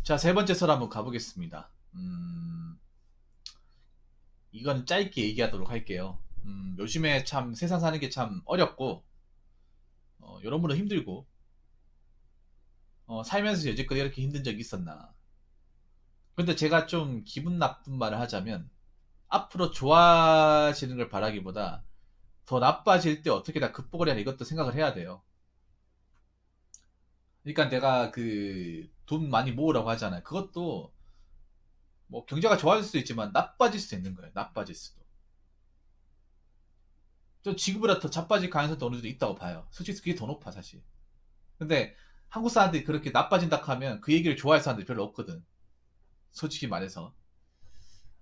자, 세 번째 설 한번 가보겠습니다. 이건 짧게 얘기하도록 할게요. 요즘에 참 세상 사는 게 참 어렵고, 여러모로 힘들고, 살면서 여지껏 이렇게 힘든 적이 있었나. 근데 제가 좀 기분 나쁜 말을 하자면, 앞으로 좋아지는 걸 바라기보다 더 나빠질 때 어떻게 다 극복을 해야 하는 이것도 생각을 해야 돼요. 그러니까 내가 그 돈 많이 모으라고 하잖아요. 그것도 뭐 경제가 좋아질 수도 있지만 나빠질 수도 있는 거예요. 나빠질 수도. 좀 지금보다 더 자빠질 가능성도 어느 정도 있다고 봐요. 솔직히 그게 더 높아 사실. 근데 한국 사람들이 그렇게 나빠진다 하면 그 얘기를 좋아할 사람들이 별로 없거든. 솔직히 말해서.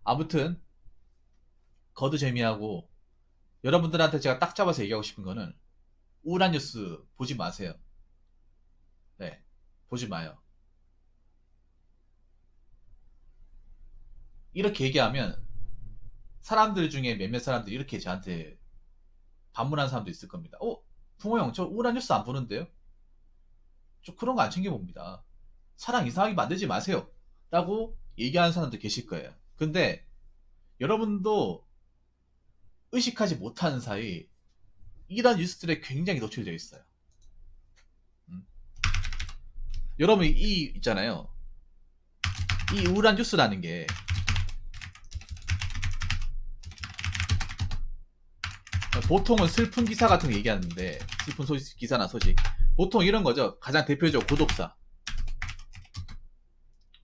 아무튼 거두재미하고 여러분들한테 제가 딱 잡아서 얘기하고 싶은 거는 우울한 뉴스 보지 마세요. 네, 보지 마요. 이렇게 얘기하면 사람들 중에 몇몇 사람들이 이렇게 저한테 반문하는 사람도 있을 겁니다. 붕어 형, 저 우울한 뉴스 안 보는데요? 저 그런 거 안 챙겨봅니다. 사랑 이상하게 만들지 마세요. 라고 얘기하는 사람도 계실 거예요. 근데 여러분도 의식하지 못하는 사이 이런 뉴스들에 굉장히 노출되어 있어요. 음. 여러분 이 있잖아요. 이 우울한 뉴스라는 게 보통은 슬픈 기사 같은 거 얘기하는데 슬픈 소식, 기사나 소식 보통 이런 거죠. 가장 대표적으로 고독사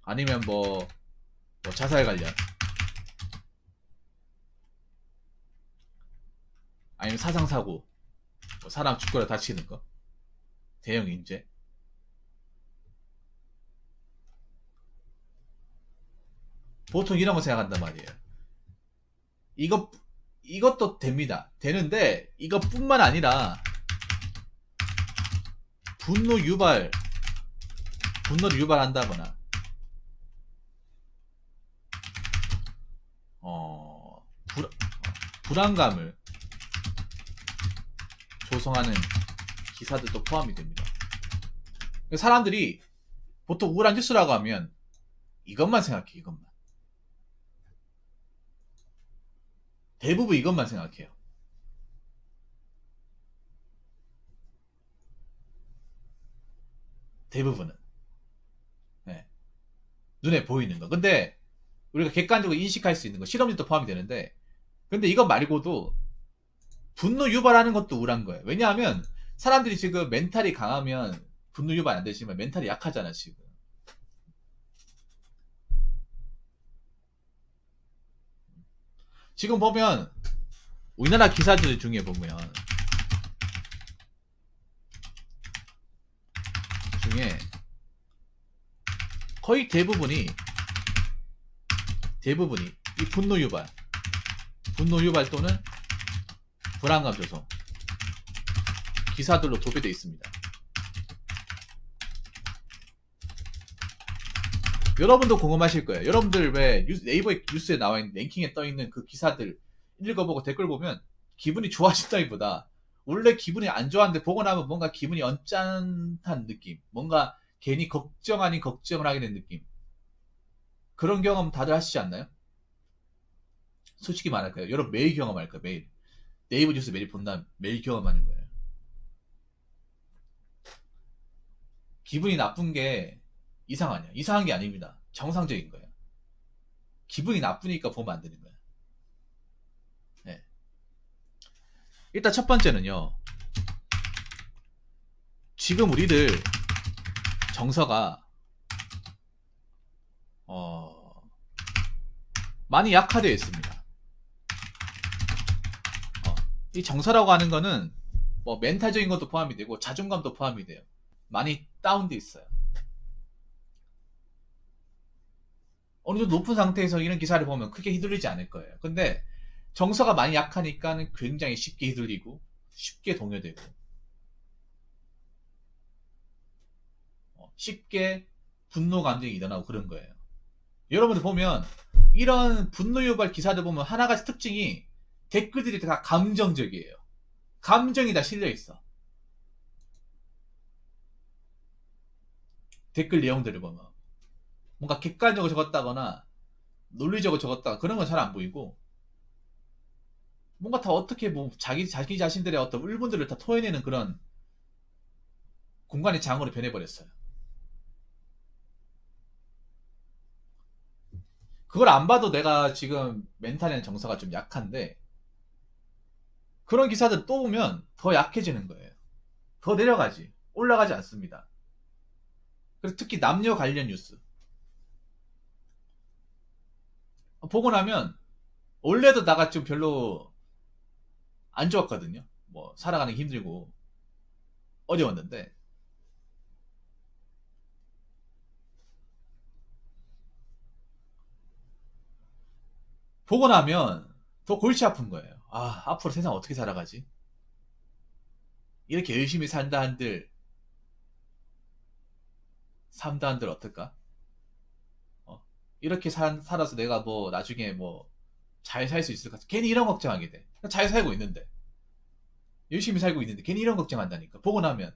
아니면 뭐 자살 관련 아니면 사상사고 뭐 사람 죽거나 다치는 거 대형 인재 보통 이런 거 생각한단 말이에요. 이것 이것도 됩니다. 되는데 이것뿐만 아니라 분노 유발 분노를 유발한다거나 불안감을 조성하는 기사들도 포함이 됩니다. 사람들이 보통 우울한 뉴스라고 하면 이것만 생각해. 이것만 대부분 이것만 생각해요. 대부분은 네. 눈에 보이는 거. 근데 우리가 객관적으로 인식할 수 있는 거 실험들도 포함이 되는데 근데 이거 말고도 분노 유발하는 것도 우울한 거예요. 왜냐하면 사람들이 지금 멘탈이 강하면 분노 유발 안 되지만 멘탈이 약하잖아 지금. 지금 보면 우리나라 기사들 중에 보면 중에 거의 대부분이 이 분노 유발 또는 불안감 조성 기사들로 도배되어 있습니다. 여러분도 궁금하실 거예요. 여러분들 왜 네이버 뉴스에 나와 있는 랭킹에 떠 있는 그 기사들 읽어보고 댓글 보면 기분이 좋아진다기보다 원래 기분이 안 좋았는데 보고 나면 뭔가 기분이 언짢다는 느낌, 뭔가 괜히 걱정 아닌 걱정을 하게 된 느낌. 그런 경험 다들 하시지 않나요? 솔직히 말할까요? 여러분 매일 경험할까요? 매일 네이버 뉴스 매일 본다면 매일 경험하는 거예요. 기분이 나쁜 게 이상하냐? 이상한 게 아닙니다. 정상적인 거예요. 기분이 나쁘니까 보면 안 되는 거예요. 네. 일단 첫 번째는요. 지금 우리들 정서가 많이 약화되어 있습니다. 이 정서라고 하는 거는 뭐 멘탈적인 것도 포함이 되고 자존감도 포함이 돼요. 많이 다운돼 있어요. 어느 정도 높은 상태에서 이런 기사를 보면 크게 휘둘리지 않을 거예요. 근데 정서가 많이 약하니까 굉장히 쉽게 휘둘리고 쉽게 동요되고 쉽게 분노 감정이 일어나고 그런 거예요. 여러분들 보면 이런 분노 유발 기사들 보면 하나같이 특징이 댓글들이 다 감정적이에요. 감정이 다 실려 있어. 댓글 내용들을 보면 뭔가 객관적으로 적었다거나 논리적으로 적었다 그런 건 잘 안 보이고 뭔가 다 어떻게 뭐 자기 자신들의 어떤 울분들을 다 토해내는 그런 공간의 장으로 변해버렸어요. 그걸 안 봐도 내가 지금 멘탈이나 정서가 좀 약한데 그런 기사들 또 보면 더 약해지는 거예요. 더 내려가지. 올라가지 않습니다. 그래서 특히 남녀 관련 뉴스 보고 나면 원래도 나가 좀 별로 안 좋았거든요. 뭐 살아가는 게 힘들고 어려웠는데 보고 나면 더 골치 아픈 거예요. 아, 앞으로 세상 어떻게 살아가지? 이렇게 열심히 산다 한들 삶다 한들 어떨까? 어, 이렇게 살아서 내가 뭐 나중에 뭐 잘 살 수 있을까? 괜히 이런 걱정하게 돼. 잘 살고 있는데 열심히 살고 있는데 괜히 이런 걱정한다니까. 보고 나면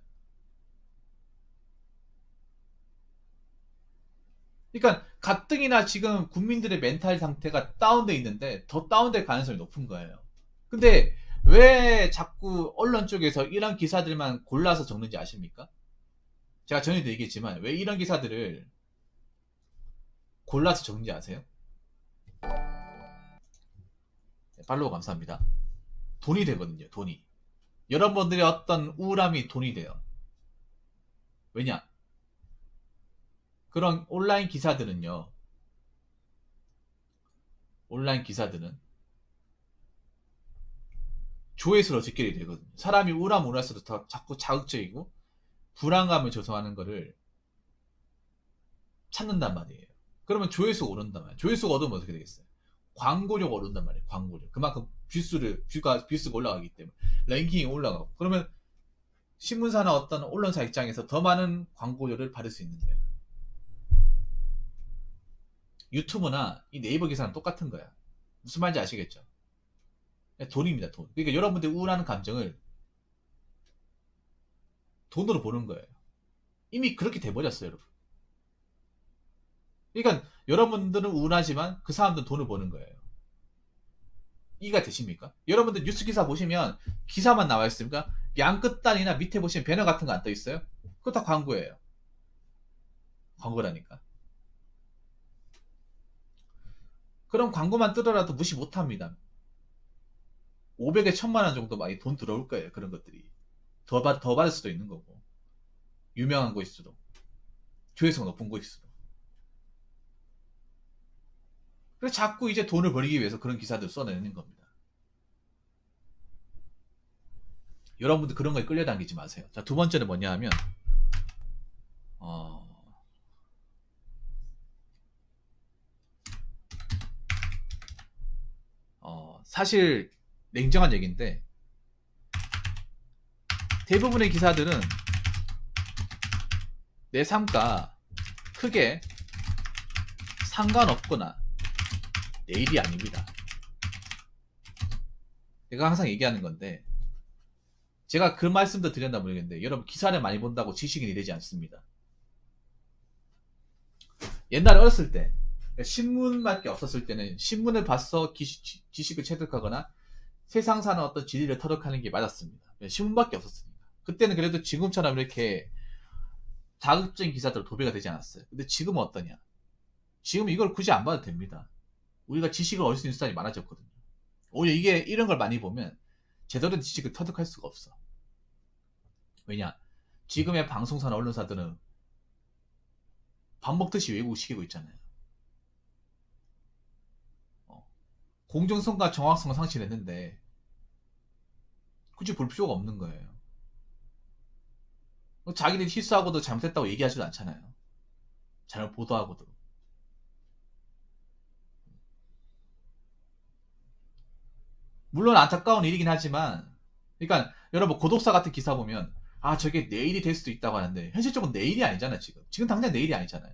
그러니까 가뜩이나 지금 국민들의 멘탈 상태가 다운돼 있는데 더 다운될 가능성이 높은 거예요. 근데 왜 자꾸 언론 쪽에서 이런 기사들만 골라서 적는지 아십니까? 제가 전에도 얘기했지만 왜 이런 기사들을 골라서 적는지 아세요? 네, 팔로우 감사합니다. 돈이 되거든요. 돈이. 여러분들의 어떤 우울함이 돈이 돼요. 왜냐? 그런 온라인 기사들은 조회수로 집결이 되거든요. 사람이 우울하면 우울할수록 더 자꾸 자극적이고 불안감을 조성하는 거를 찾는단 말이에요. 그러면 조회수가 오른단 말이에요. 조회수가 오르면 어떻게 되겠어요? 광고료가 오른단 말이에요. 광고료. 그만큼 뷰수가 올라가기 때문에 랭킹이 올라가고 그러면 신문사나 어떤 언론사 입장에서 더 많은 광고료를 받을 수 있는 거예요. 유튜브나 이 네이버 기사는 똑같은 거야. 무슨 말인지 아시겠죠? 돈입니다, 돈. 그러니까 여러분들이 우울한 감정을 돈으로 보는 거예요. 이미 그렇게 돼버렸어요, 여러분. 그러니까 여러분들은 우울하지만 그 사람들은 돈을 버는 거예요. 이해가 되십니까? 여러분들 뉴스 기사 보시면 기사만 나와 있습니까? 양 끝단이나 밑에 보시면 배너 같은 거 안 떠 있어요? 그거 다 광고예요. 광고라니까. 그럼 광고만 뜨더라도 무시 못 합니다. 500에 1000만 원 정도 많이 돈 들어올 거예요. 그런 것들이. 더 받을 수도 있는 거고. 유명한 거일수록. 조회수가 높은 거일수록. 그래서 자꾸 이제 돈을 벌기 위해서 그런 기사들 써내는 겁니다. 여러분들 그런 거에 끌려당기지 마세요. 자, 두 번째는 뭐냐 하면, 어, 사실 냉정한 얘기인데, 대부분의 기사들은 내 삶과 크게 상관없거나 내 일이 아닙니다. 내가 항상 얘기하는 건데, 제가 그 말씀도 드렸나 모르겠는데, 여러분 기사를 많이 본다고 지식인이 되지 않습니다. 옛날에 어렸을 때, 신문밖에 없었을 때는 신문을 봐서 지식을 체득하거나 세상 사는 어떤 진리를 터득하는 게 맞았습니다. 신문밖에 없었으니까. 그때는 그래도 지금처럼 이렇게 자극적인 기사들 도배가 되지 않았어요. 근데 지금은 어떠냐? 지금 이걸 굳이 안 봐도 됩니다. 우리가 지식을 얻을 수 있는 수단이 많아졌거든요. 오히려 이게 이런 걸 많이 보면 제대로 된 지식을 터득할 수가 없어. 왜냐? 지금의 방송사나 언론사들은 밥 먹듯이 외국을 시키고 있잖아요. 공정성과 정확성을 상실했는데 굳이 볼 필요가 없는 거예요. 자기들이 실수하고도 잘못했다고 얘기하지도 않잖아요. 잘못 보도하고도. 물론 안타까운 일이긴 하지만, 그러니까 여러분 고독사 같은 기사 보면 아 저게 내일이 될 수도 있다고 하는데 현실적으로 내일이 아니잖아 지금. 지금 당장 내일이 아니잖아요.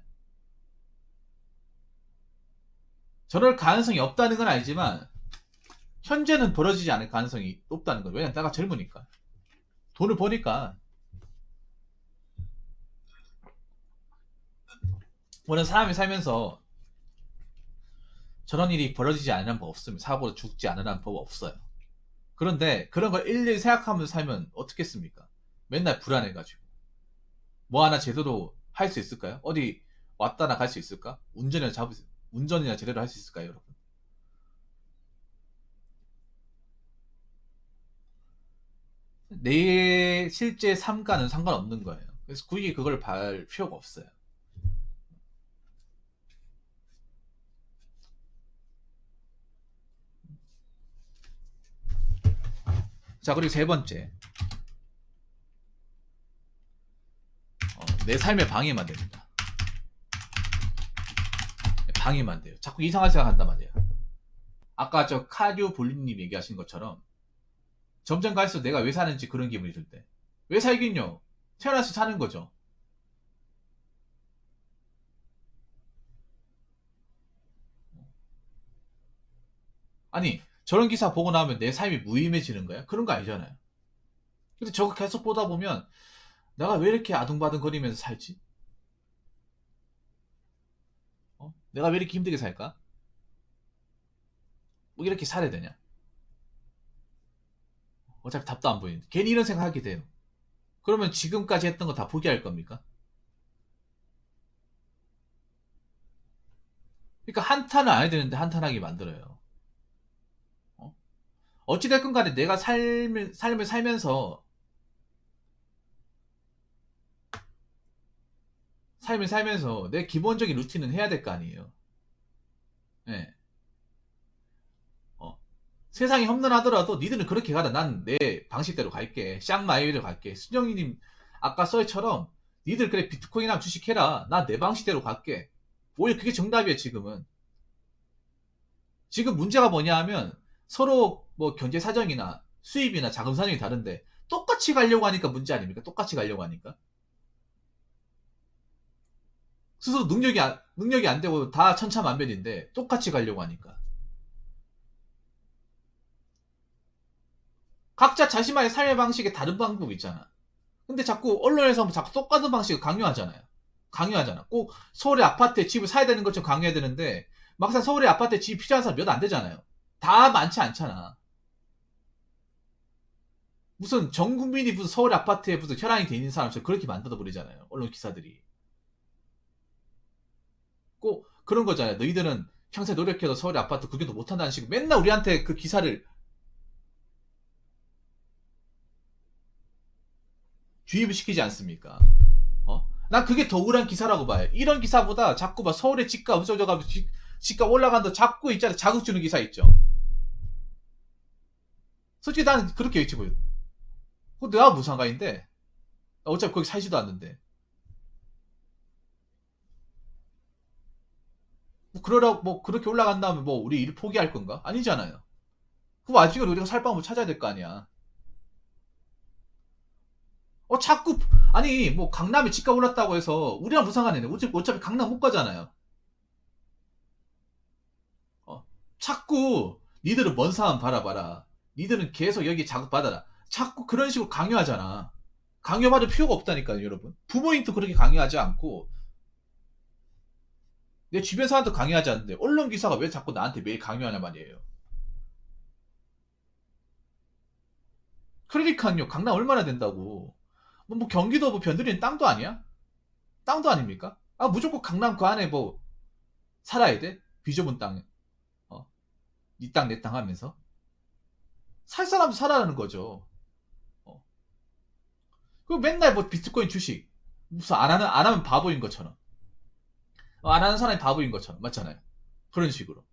저럴 가능성이 없다는 건 알지만 현재는 벌어지지 않을 가능성이 높다는 거예요. 왜냐면 내가 젊으니까. 돈을 버니까. 우리는 사람이 살면서 저런 일이 벌어지지 않는 법 없습니다. 사고로 죽지 않으라는 법 없어요. 그런데 그런 걸 일일이 생각하면서 살면 어떻겠습니까? 맨날 불안해가지고. 뭐 하나 제대로 할 수 있을까요? 어디 왔다나 갈 수 있을까? 운전이나 제대로 할 수 있을까요, 여러분? 내 실제 삶과는 상관없는 거예요. 그래서 굳이 그걸 볼 필요가 없어요. 자, 그리고 세 번째. 내 삶에 방해만 됩니다. 방해만 돼요. 자꾸 이상한 생각한단 말이에요. 아까 저 카디오 볼리님 얘기하신 것처럼 점점 갈수록 내가 왜 사는지 그런 기분이 들 때. 왜 살긴요? 태어나서 사는 거죠. 아니, 저런 기사 보고 나면 내 삶이 무의미해지는 거야? 그런 거 아니잖아요. 근데 저거 계속 보다 보면 내가 왜 이렇게 아둥바둥거리면서 살지? 내가 왜 이렇게 힘들게 살까? 뭐 이렇게 살아야 되냐? 어차피 답도 안 보이는데. 괜히 이런 생각하게 돼요. 그러면 지금까지 했던 거 다 포기할 겁니까? 그러니까 한탄은 안 해야 되는데 한탄하게 만들어요. 어? 어찌됐건 간에 내가 삶을 살면서 내 기본적인 루틴은 해야 될 거 아니에요. 예. 어. 세상이 험난하더라도 니들은 그렇게 가라. 난 내 방식대로 갈게. 쌍마이웨이로 갈게. 순영이님 아까 써처럼 니들 그래 비트코인이나 주식해라. 난 내 방식대로 갈게. 오히려 그게 정답이에요, 지금은. 지금 문제가 뭐냐 하면 서로 뭐 경제 사정이나 수입이나 자금 사정이 다른데 똑같이 가려고 하니까 문제 아닙니까? 똑같이 가려고 하니까. 스스로 능력이 안 되고 다 천차만별인데 똑같이 가려고 하니까. 각자 자신만의 삶의 방식에 다른 방법이 있잖아. 근데 자꾸 언론에서 자꾸 똑같은 방식을 강요하잖아요. 강요하잖아. 꼭 서울의 아파트에 집을 사야 되는 것처럼 강요해야 되는데 막상 서울의 아파트에 집이 필요한 사람 몇 안 되잖아요. 다 많지 않잖아. 무슨 전 국민이 무슨 서울 아파트에 무슨 혈안이 돼 있는 사람처럼 그렇게 만들어 버리잖아요. 언론 기사들이. 꼭 그런 거잖아요. 너희들은 평생 노력해도 서울 아파트 구경도 못한다는 식으로 맨날 우리한테 그 기사를 주입을 시키지 않습니까? 난 그게 더 우울한 기사라고 봐요. 이런 기사보다 자꾸 막 서울의 집값 어쩌저쩌고 집값 올라간다 자꾸 있잖아. 자극 주는 기사 있죠. 솔직히 나는 그렇게 외치고요. 그거 내가 무슨 상관인데? 어차피 거기 살지도 않는데. 뭐 그렇게 올라간 다음에 뭐 우리 일 포기할 건가? 아니잖아요. 그 와중에 우리가 살 방법을 찾아야 될 거 아니야. 자꾸 아니 뭐 강남에 집값 올랐다고 해서 우리랑 무슨 상관이네. 어차피 강남 못 가잖아요. 자꾸 니들은 먼 사람 바라봐라. 니들은 계속 여기 자극받아라. 자꾸 그런 식으로 강요하잖아. 강요받을 필요가 없다니까요, 여러분. 부모님도 그렇게 강요하지 않고 내 주변 사람도 강요하지 않는데 언론 기사가 왜 자꾸 나한테 매일 강요하냐 말이에요. 그러니까요. 강남 얼마나 된다고. 뭐 경기도 뭐 변두리는 땅도 아니야? 땅도 아닙니까? 무조건 강남 그 안에 뭐 살아야 돼? 비좁은 땅에. 어, 니 땅 내 땅 하면서. 살 사람도 살아라는 거죠. 어. 그 맨날 뭐 비트코인 주식. 무슨 안 하면 바보인 것처럼. 안 하는 사람이 바보인 것처럼. 맞잖아요. 그런 식으로.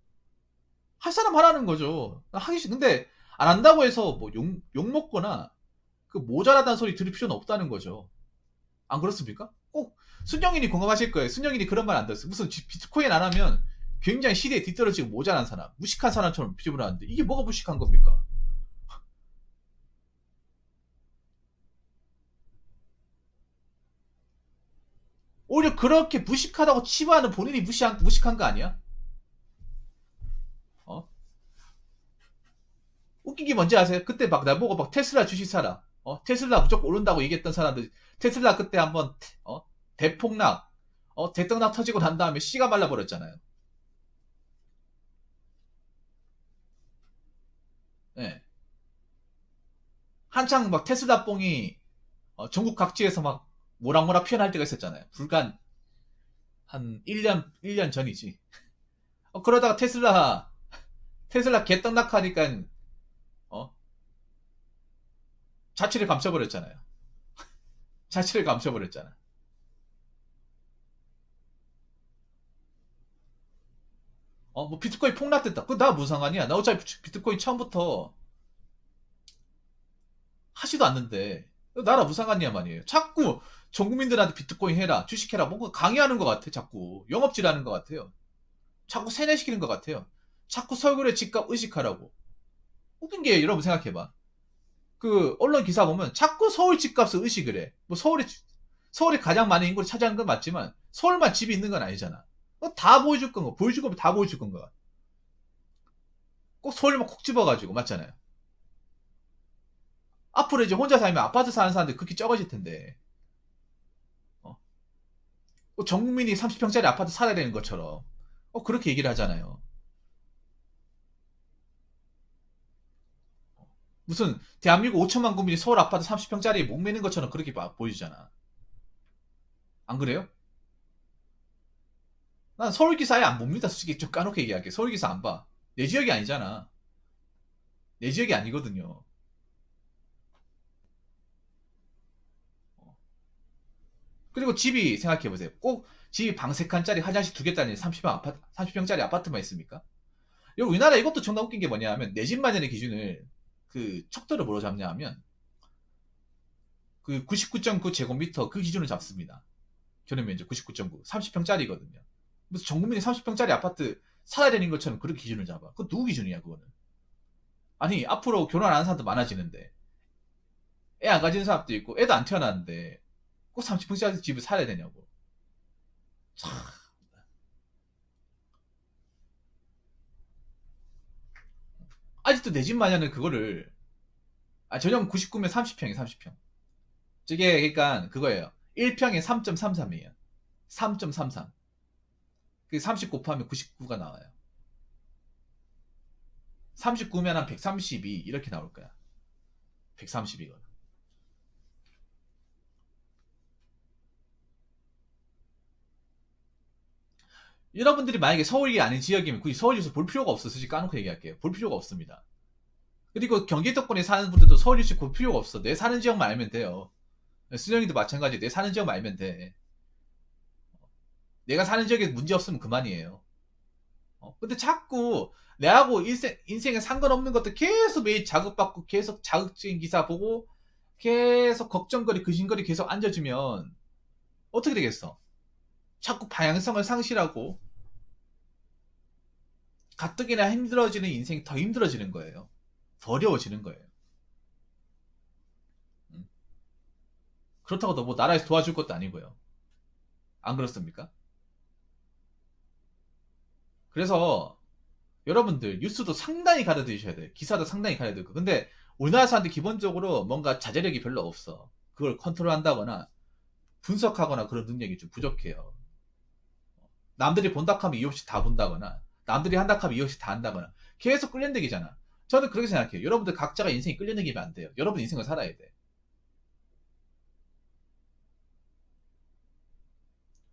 할 사람 하라는 거죠. 하기 싫, 근데 안 한다고 해서 뭐 욕 먹거나 그 모자라다는 소리 들을 필요는 없다는 거죠. 안 그렇습니까? 꼭 순영이니 공감하실 거예요. 순영이니 그런 말 안 들었어요. 무슨 비트코인 안 하면 굉장히 시대에 뒤떨어지고 모자란 사람, 무식한 사람처럼 비집을 하는데 이게 뭐가 무식한 겁니까? 오히려 그렇게 무식하다고 치부하는 본인이 무식한 거 아니야? 어? 웃긴 게 뭔지 아세요? 그때 막 나보고 막 테슬라 주식 사라. 테슬라 무조건 오른다고 얘기했던 사람들 테슬라 그때 한번 대폭락 대떡락 터지고 난 다음에 씨가 말라버렸잖아요. 예. 한창 막 테슬라 뽕이 전국 각지에서 막 모락모락 피어날 때가 있었잖아요. 불과 한 1년 전이지. 그러다가 테슬라 개떡락하니까 어, 자취를 감춰버렸잖아요. 자취를 감춰버렸잖아. 뭐 비트코인 폭락됐다. 그거 나 무슨 상관이야? 나 어차피 비트코인 처음부터 하지도 않는데 나라 무슨 상관이야 말이에요. 자꾸 전 국민들한테 비트코인 해라, 주식해라, 뭔가 강요하는 것 같아. 자꾸 영업질하는 것 같아요. 자꾸 세뇌시키는 것 같아요. 자꾸 서울의 집값 의식하라고. 웃긴 게 여러분 생각해봐. 그 언론 기사 보면 자꾸 서울 집값을 의식을 해. 뭐 서울이 가장 많은 인구를 차지하는 건 맞지만 서울만 집이 있는 건 아니잖아. 다 보여줄 건가? 보여줄 거면 다 보여줄 건가? 꼭 서울만 콕 집어가지고 맞잖아요. 앞으로 이제 혼자 살면 아파트 사는 사람들 그렇게 적어질 텐데 어? 전 국민이 30평짜리 아파트 살아야 되는 것처럼 그렇게 얘기를 하잖아요. 무슨 대한민국 5천만 국민이 서울 아파트 30평짜리에 목매는 것처럼 그렇게 보이잖아. 안 그래요? 난 서울 기사 아예 안 봅니다. 솔직히 좀 까놓게 얘기할게. 서울 기사 안 봐. 내 지역이 아니잖아. 내 지역이 아니거든요. 그리고 집이 생각해보세요. 꼭 집이 방 3칸짜리 화장실 2개짜리 30평짜리 아파트만 있습니까? 여기 우리나라 이것도 정말 웃긴 게 뭐냐 하면 내 집 마련의 기준을 그 척도를 뭐로 잡냐 하면 그 99.9제곱미터 그 기준을 잡습니다. 견인면적 99.9 30평짜리거든요. 무슨 전 국민이 30평짜리 아파트 살아야 되는 것처럼 그런 기준을 잡아. 그거 누구 기준이야 그거는. 아니 앞으로 결혼 안 하는 사람도 많아지는데 애 안 가지는 사람도 있고 애도 안 태어났는데 꼭 30평짜리 집을 살아야 되냐고. 참. 아직도 내 집 마련은 그거를 전용 99면 30평이 30평. 저게 그러니까 그거예요. 1평에 3.33이에요. 3.33. 그 30 곱하면 99가 나와요. 39면 한 132 이렇게 나올 거야. 132건. 여러분들이 만약에 서울이 아닌 지역이면 굳이 서울뉴스 볼 필요가 없어. 솔직히 까놓고 얘기할게요. 볼 필요가 없습니다. 그리고 경기도권에 사는 분들도 서울뉴스 볼 필요가 없어. 내 사는 지역만 알면 돼요. 수정이도 마찬가지. 내 사는 지역만 알면 돼. 내가 사는 지역에 문제 없으면 그만이에요. 근데 자꾸 내하고 인생에 상관없는 것도 계속 매일 자극받고 계속 자극적인 기사 보고 계속 걱정거리 근심거리 계속 앉아주면 어떻게 되겠어? 자꾸 방향성을 상실하고 가뜩이나 힘들어지는 인생이 더 힘들어지는 거예요. 더 어려워지는 거예요. 음. 그렇다고 너 뭐 나라에서 도와줄 것도 아니고요. 안 그렇습니까? 그래서 여러분들 뉴스도 상당히 가려드셔야 돼요. 기사도 상당히 가려드고. 근데 우리나라 사람들 기본적으로 뭔가 자제력이 별로 없어. 그걸 컨트롤한다거나 분석하거나 그런 능력이 좀 부족해요. 남들이 본다 하면 이유 없이 다 본다거나 남들이 한다 하면 이유 없이 다 한다거나 계속 끌려다기잖아. 저는 그렇게 생각해요. 여러분들 각자가 인생이 끌려다기면 안 돼요. 여러분 인생을 살아야 돼.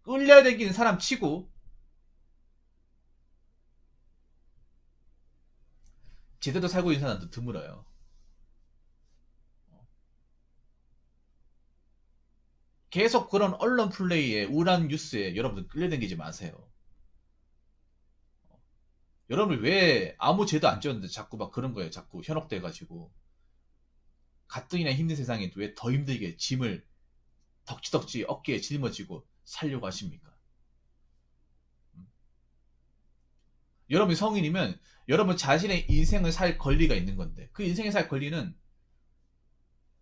끌려다기는 사람 치고 제대로 살고 있는 사람도 드물어요. 계속 그런 언론 플레이에 우울한 뉴스에 여러분들 끌려다니지 마세요. 여러분 왜 아무 죄도 안 지었는데 자꾸 막 그런 거예요. 자꾸 현혹돼가지고 가뜩이나 힘든 세상에 왜 더 힘들게 짐을 덕지덕지 어깨에 짊어지고 살려고 하십니까? 여러분이 성인이면 여러분 자신의 인생을 살 권리가 있는 건데 그 인생을 살 권리는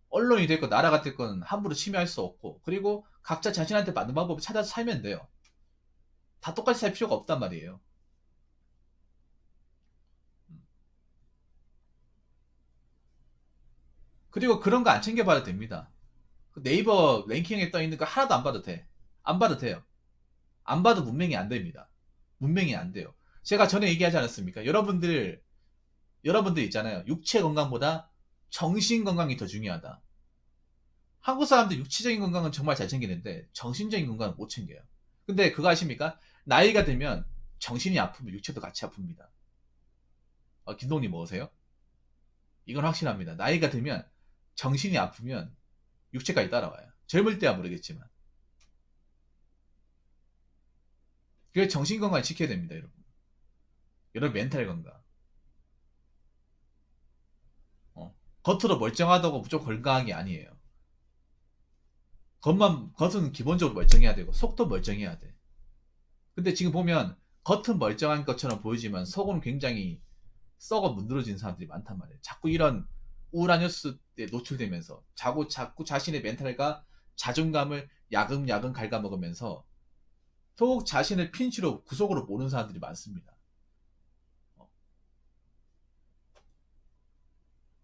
언론이 됐건 나라가 됐건 함부로 침해할 수 없고 그리고 각자 자신한테 맞는 방법을 찾아서 살면 돼요. 다 똑같이 살 필요가 없단 말이에요. 그리고 그런 거 안 챙겨봐도 됩니다. 그 네이버 랭킹에 떠 있는 거 하나도 안 봐도 돼. 안 봐도 돼요. 안 봐도 문명이 안 됩니다. 문명이 안 돼요. 제가 전에 얘기하지 않았습니까? 여러분들 있잖아요. 육체 건강보다 정신 건강이 더 중요하다. 한국 사람들 육체적인 건강은 정말 잘 챙기는데 정신적인 건강은 못 챙겨요. 근데 그거 아십니까? 나이가 들면 정신이 아프면 육체도 같이 아픕니다. 김동님 뭐세요? 이건 확실합니다. 나이가 들면 정신이 아프면 육체까지 따라와요. 젊을 때야 모르겠지만. 그래서 정신 건강 지켜야 됩니다, 여러분. 여러분 멘탈 건강. 겉으로 멀쩡하다고 무조건 건강한 게 아니에요. 겉은 기본적으로 멀쩡해야 되고 속도 멀쩡해야 돼. 근데 지금 보면 겉은 멀쩡한 것처럼 보이지만 속은 굉장히 썩어 문드러진 사람들이 많단 말이에요. 자꾸 이런 우울한 뉴스에 노출되면서 자꾸 자신의 멘탈과 자존감을 야금야금 갉아먹으면서 속 자신을 핀치로 구석으로 모는 사람들이 많습니다.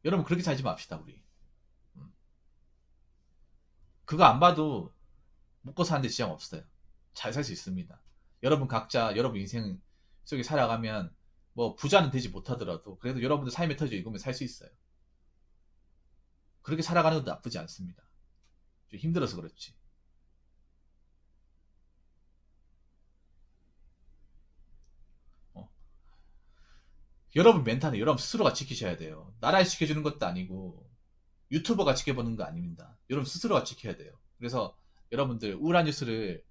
여러분 그렇게 살지 맙시다 우리. 그거 안 봐도 먹고 사는데 지장 없어요. 잘 살 수 있습니다. 여러분 각자 여러분 인생 속에 살아가면 뭐 부자는 되지 못하더라도 그래도 여러분들 삶의 터져 익으면 살 수 있어요. 그렇게 살아가는 것도 나쁘지 않습니다. 좀 힘들어서 그렇지. 어. 여러분 멘탈은 여러분 스스로가 지키셔야 돼요. 나라에 지켜주는 것도 아니고 유튜버가 지켜보는 거 아닙니다. 여러분 스스로가 지켜야 돼요. 그래서 여러분들 우울한 뉴스를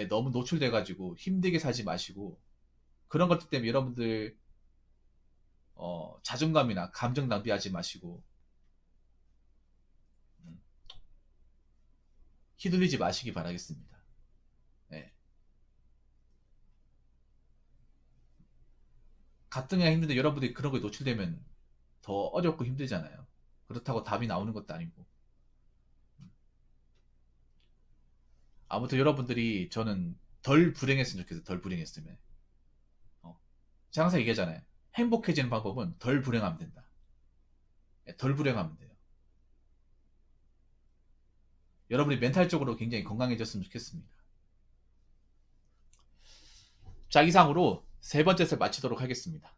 너무 노출돼가지고 힘들게 살지 마시고 그런 것들 때문에 여러분들 자존감이나 감정 낭비하지 마시고 휘둘리지 마시기 바라겠습니다. 네. 가뜩이나 힘든데 여러분들이 그런 거에 노출되면 더 어렵고 힘들잖아요. 그렇다고 답이 나오는 것도 아니고. 아무튼 여러분들이 저는 덜 불행했으면 좋겠어요. 덜 불행했으면. 제가 항상 얘기하잖아요. 행복해지는 방법은 덜 불행하면 된다. 덜 불행하면 돼요. 여러분이 멘탈적으로 굉장히 건강해졌으면 좋겠습니다. 자, 이상으로 세 번째 설 마치도록 하겠습니다.